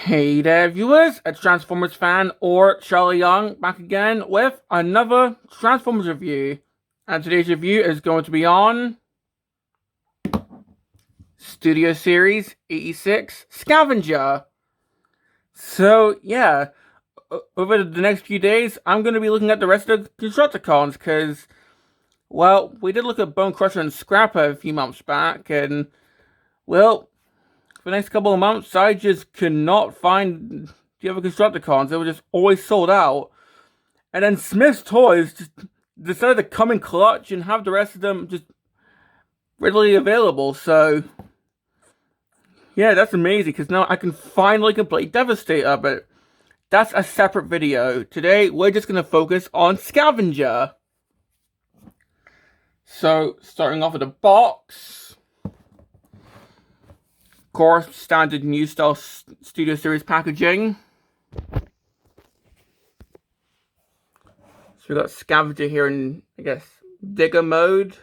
Hey there, viewers! A Transformers fan or Charlie Young back again with another Transformers review. And today's review is going to be on Studio Series 86 Scavenger. So, yeah, over the next few days, I'm going to be looking at the rest of the Constructicons because, well, we did look at Bone Crusher and Scrapper a few months back, and, well, for the next couple of months, I just could not find the other Constructicons. They were just always sold out. And then Smith's Toys just decided to come in clutch and have the rest of them just readily available. So, yeah, that's amazing because now I can finally complete Devastator, but that's a separate video. Today, we're just going to focus on Scavenger. So, starting off with the box. Of course, standard new style Studio Series packaging. So we got Scavenger here in, I guess, Digger mode.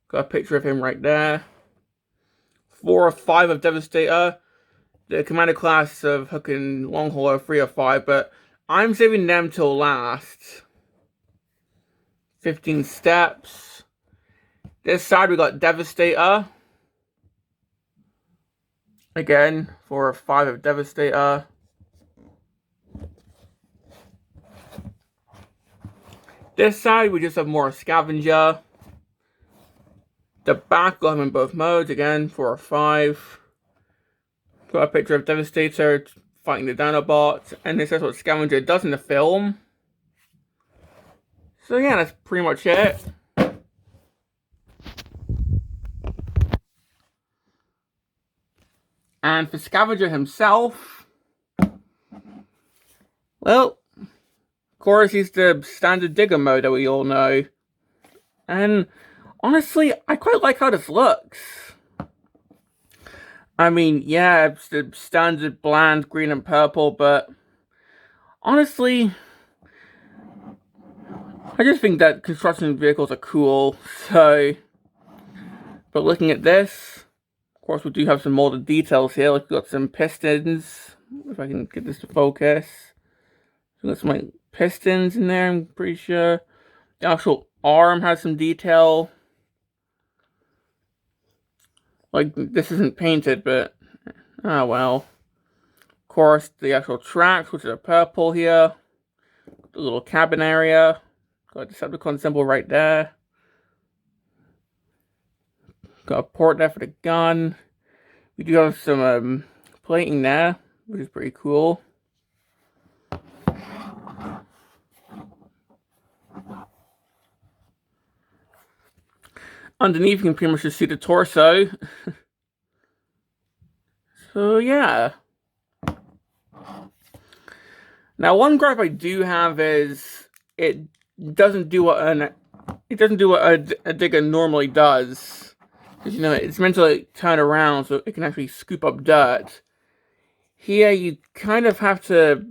Got a picture of him right there. 4 or 5 of Devastator. The Commander class of Hook and Longhorn are 3 or 5, but I'm saving them till last. 15 steps. This side we got Devastator. Again, 4 or 5 of Devastator. This side, we just have more Scavenger. The back, got him in both modes. Again, 4 or 5. Got a picture of Devastator fighting the Dinobots. And this is what Scavenger does in the film. So yeah, that's pretty much it. And for Scavenger himself, well, of course, he's the standard Digger mode that we all know. And honestly, I quite like how this looks. I mean, yeah, it's the standard bland green and purple, but honestly, I just think that construction vehicles are cool, so. But looking at this, of course, we do have some molded details here. Like, we've got some pistons, if I can get this to focus. We've got some, like, pistons in there, I'm pretty sure. The actual arm has some detail. Like, this isn't painted, but, oh well. Of course, the actual tracks, which are purple here. The little cabin area. Got the Decepticon symbol right there. Got a port there for the gun. We do have some plating there, which is pretty cool. Underneath, you can pretty much just see the torso. So, yeah. Now, one gripe I do have is it doesn't do what a Digger normally does. Because, you know, it's meant to, like, turn around so it can actually scoop up dirt. Here, you kind of have to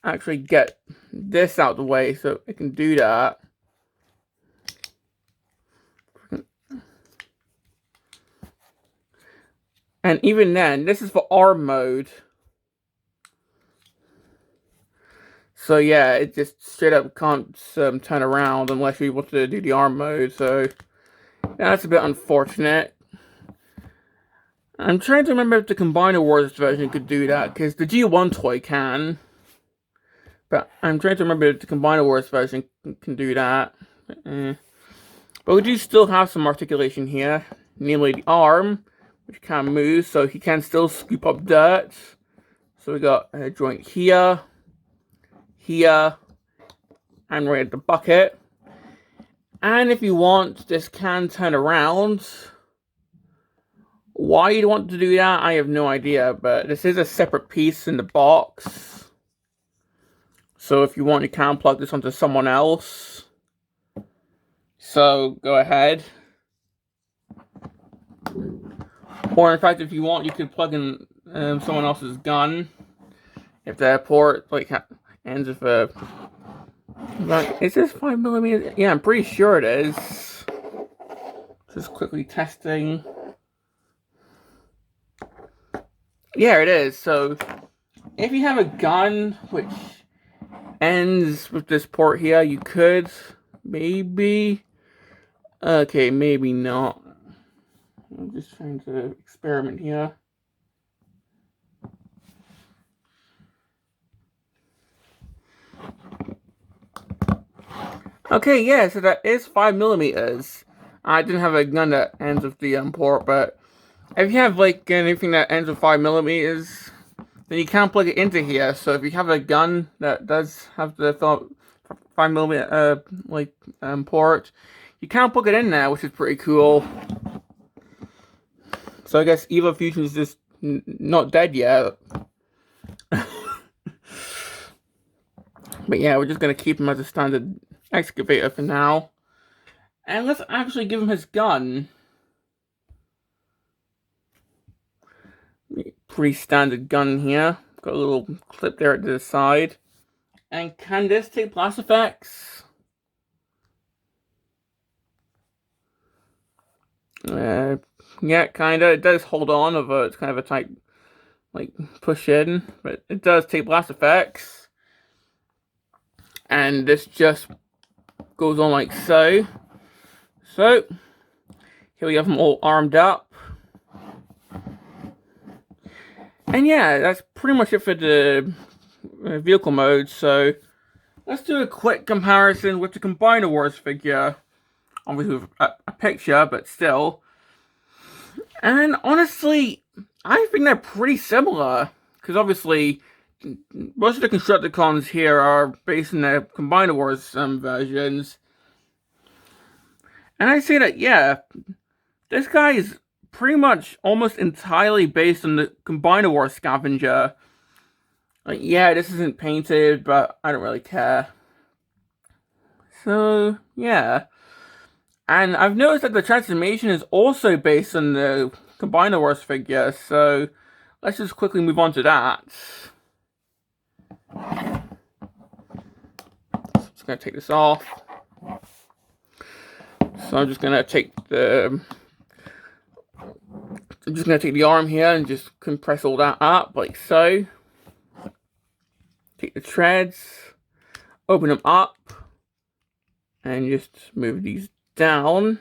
actually get this out of the way so it can do that. And even then, this is for arm mode. So yeah, it just straight up can't turn around unless you want to do the arm mode. So yeah, that's a bit unfortunate. I'm trying to remember if the Combiner Wars version could do that, because the G1 toy can. But I'm trying to remember if the Combiner Wars version can do that. But we do still have some articulation here, namely the arm, which can move, so he can still scoop up dirt. So we got a joint here, here, and right at the bucket. And if you want, this can turn around. Why you'd want to do that, I have no idea, but this is a separate piece in the box. So if you want, you can plug this onto someone else. So go ahead. Or in fact, if you want, you could plug in someone else's gun. If the port like ends with a. Is this 5mm? Yeah, I'm pretty sure it is. Just quickly testing. Yeah, it is. So if you have a gun which ends with this port here, you could maybe. Okay, maybe not. I'm just trying to experiment here. Okay, yeah, so that is 5mm. I didn't have a gun that ends with the port, but if you have like anything that ends with 5mm, then you can plug it into here. So if you have a gun that does have the 5mm port, you can plug it in there, which is pretty cool. So I guess Evo Fusion is just not dead yet. But yeah, we're just gonna keep him as a standard excavator for now. And let's actually give him his gun. Pretty standard gun here. Got a little clip there at the side. And can this take blast effects? Yeah, kinda. It does hold on, although it's kind of a tight, like, push in. But it does take blast effects. And this just goes on like so. So, here we have them all armed up. And yeah, that's pretty much it for the vehicle mode. So, let's do a quick comparison with the Combiner Wars figure. Obviously with a picture, but still. And honestly, I think they're pretty similar. Because obviously, most of the Constructicons here are based in the Combiner Wars versions. And I say that, yeah, this guy is pretty much almost entirely based on the Combiner Wars Scavenger. Like, yeah, this isn't painted, but I don't really care. So, yeah. And I've noticed that the transformation is also based on the Combiner Wars figure, so let's just quickly move on to that. Just gonna take this off. So I'm just gonna take the arm here and just compress all that up like so. Take the treads, open them up, and just move these down.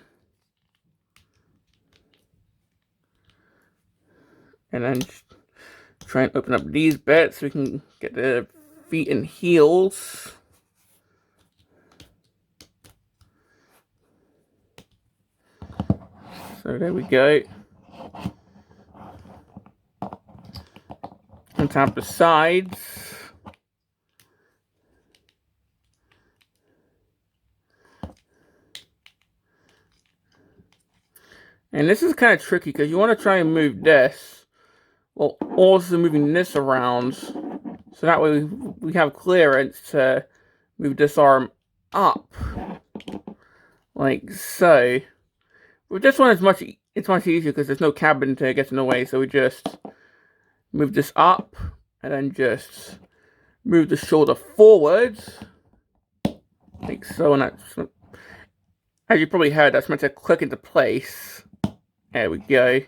And then just try and open up these bits so we can get the feet and heels. So there we go. On top of the sides. And this is kind of tricky because you want to try and move this while also moving this around. So that way we have clearance to move this arm up. Like so. With this one, it's much easier because there's no cabin to get in the way. So we just move this up and then just move the shoulder forward. Like so, and that's, as you probably heard, that's meant to click into place. There we go.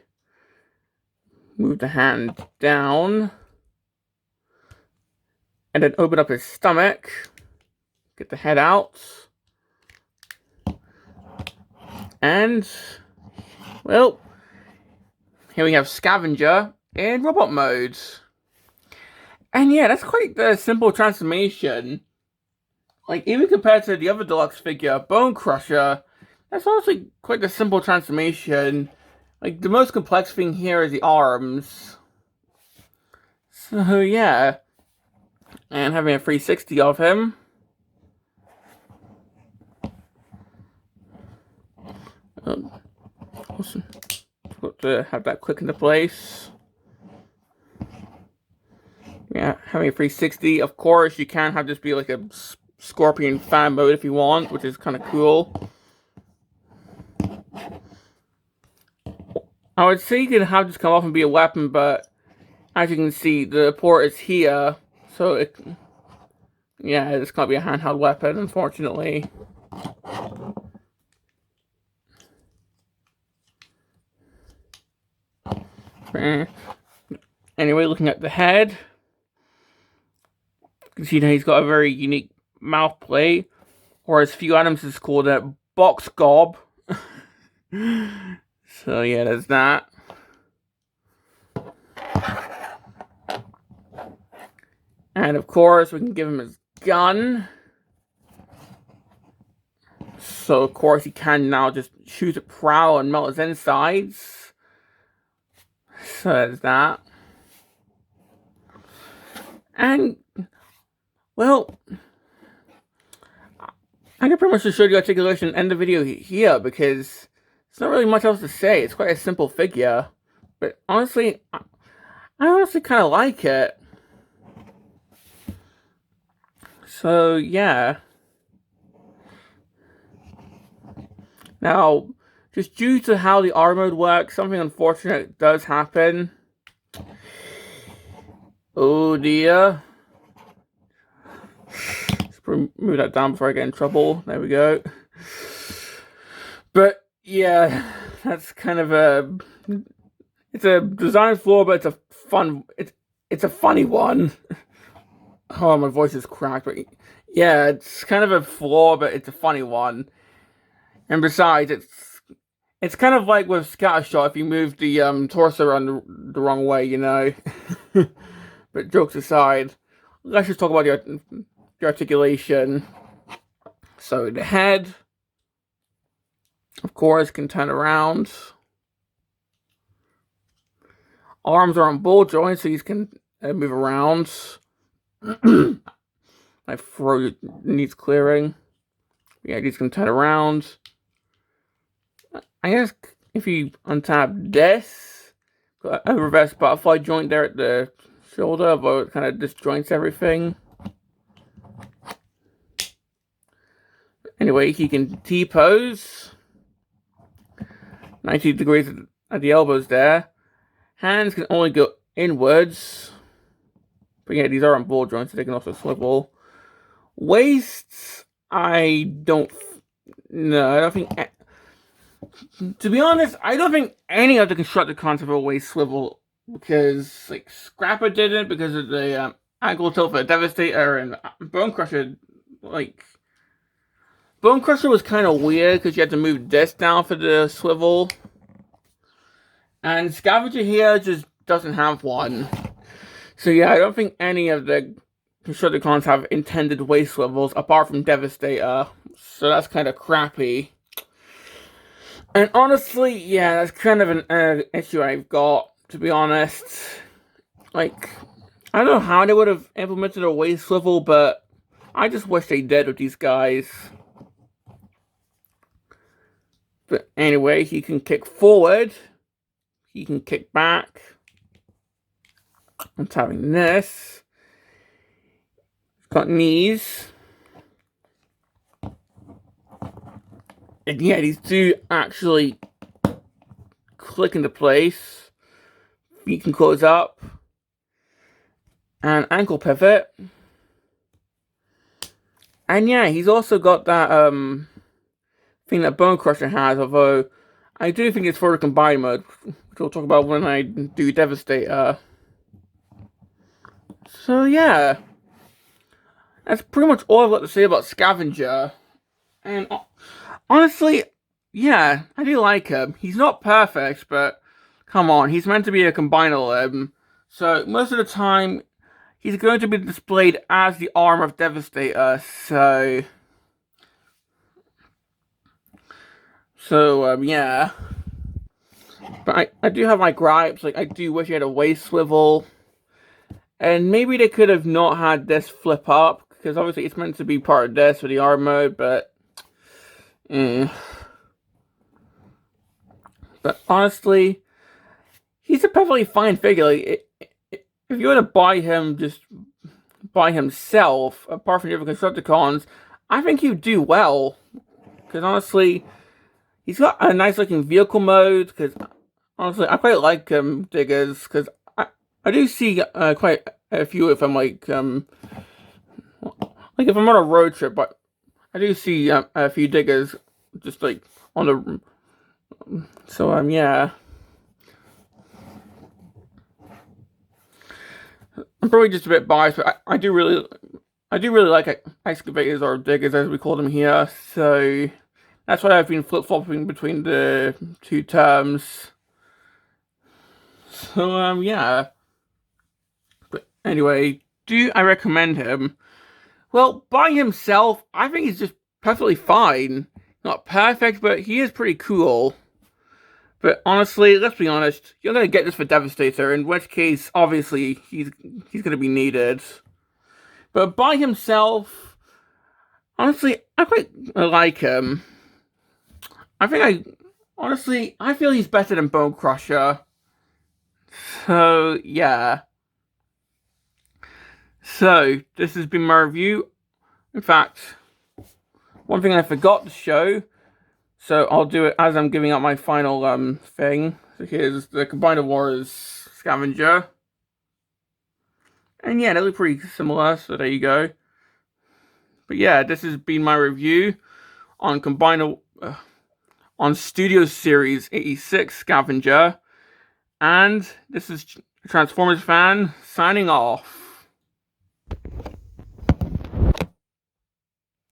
Move the hand down. And then open up his stomach. Get the head out. And, well, here we have Scavenger in robot mode. And yeah, that's quite the simple transformation. Like, even compared to the other deluxe figure, Bone Crusher, that's honestly quite the simple transformation. Like, the most complex thing here is the arms. So, yeah. And having a 360 of him. Awesome. Got to have that click into place. Yeah, having a 360. Of course, you can have this be like a Scorpion fan mode if you want, which is kind of cool. I would say you could have this come off and be a weapon, but as you can see, the port is here, so it, yeah, this can't be a handheld weapon, unfortunately. Anyway, looking at the head, You can see that he's got a very unique mouth plate, or as few items is called a box gob. So yeah, there's that. And of course, we can give him his gun. So of course, he can now just shoot a prow and melt his insides. So there's that. And, well, I can pretty much just show you the articulation and end the video here because there's not really much else to say. It's quite a simple figure. But honestly, I honestly kind of like it. So, yeah. Now, just due to how the R mode works, something unfortunate does happen. Oh dear. Let's move that down before I get in trouble. There we go. But, yeah, that's kind of a... It's a design flaw, but it's a fun... It's a funny one. Oh, my voice is cracked, but... Yeah, it's kind of a flaw, but it's a funny one. And besides, it's kind of like with Scattershot if you move the torso around the wrong way, you know. But jokes aside, let's just talk about the articulation. So the head, of course, can turn around. Arms are on ball joints, so these can move around. My throat needs clearing. Yeah, these can turn around. I guess if you untap this, got a reverse butterfly joint there at the shoulder, although it kind of disjoints everything. Anyway, he can T-pose. 90 degrees at the elbows there. Hands can only go inwards. But yeah, these are on ball joints, so they can also swivel. Waists, I don't think... To be honest, I don't think any of the Constructicons have a waist swivel, because, like, Scrapper didn't because of the ankle tilt for Devastator, and Bone Crusher, like... Bone Crusher was kind of weird because you had to move this down for the swivel. And Scavenger here just doesn't have one. So yeah, I don't think any of the Constructicons have intended waist swivels apart from Devastator. So that's kind of crappy. And honestly, yeah, that's kind of an issue I've got, to be honest. Like, I don't know how they would have implemented a waist swivel, but I just wish they did with these guys. But anyway, he can kick forward. He can kick back. I'm tapping this. He's got knees. And yeah, these do actually click into place. Feet can close up. And ankle pivot. And yeah, he's also got that thing that Bone Crusher has, although I do think it's for the combined mode, which we'll talk about when I do Devastator. So yeah, that's pretty much all I've got to say about Scavenger. And honestly, yeah, I do like him. He's not perfect, but come on, he's meant to be a combiner limb. So most of the time, he's going to be displayed as the arm of Devastator, so yeah. But I do have my gripes. Like, I do wish he had a waist swivel. And maybe they could have not had this flip up, because obviously it's meant to be part of this for the R mode, but... But honestly, he's a perfectly fine figure. Like, if you were to buy him just by himself, apart from the other Constructicons, I think he'd do well. Because honestly, he's got a nice looking vehicle mode, because honestly, I quite like diggers, because I do see quite a few of them, like if I'm on a road trip, but I do see a few diggers just like on the... So yeah. I'm probably just a bit biased, but I do really I do really like excavators, or diggers as we call them here, so that's why I've been flip-flopping between the two terms. So, yeah. But anyway, do I recommend him? Well, by himself, I think he's just perfectly fine. Not perfect, but he is pretty cool. But honestly, let's be honest, you're gonna get this for Devastator, in which case, obviously, he's gonna be needed. But by himself, honestly, I quite like him. Honestly, I feel he's better than Bone Crusher. So, yeah. So, this has been my review. In fact, one thing I forgot to show, so I'll do it as I'm giving out my final thing. So here's the Combiner Wars Scavenger. And yeah, they look pretty similar, so there you go. But yeah, this has been my review on on Studio Series 86 Scavenger. And this is Transformers Fan signing off.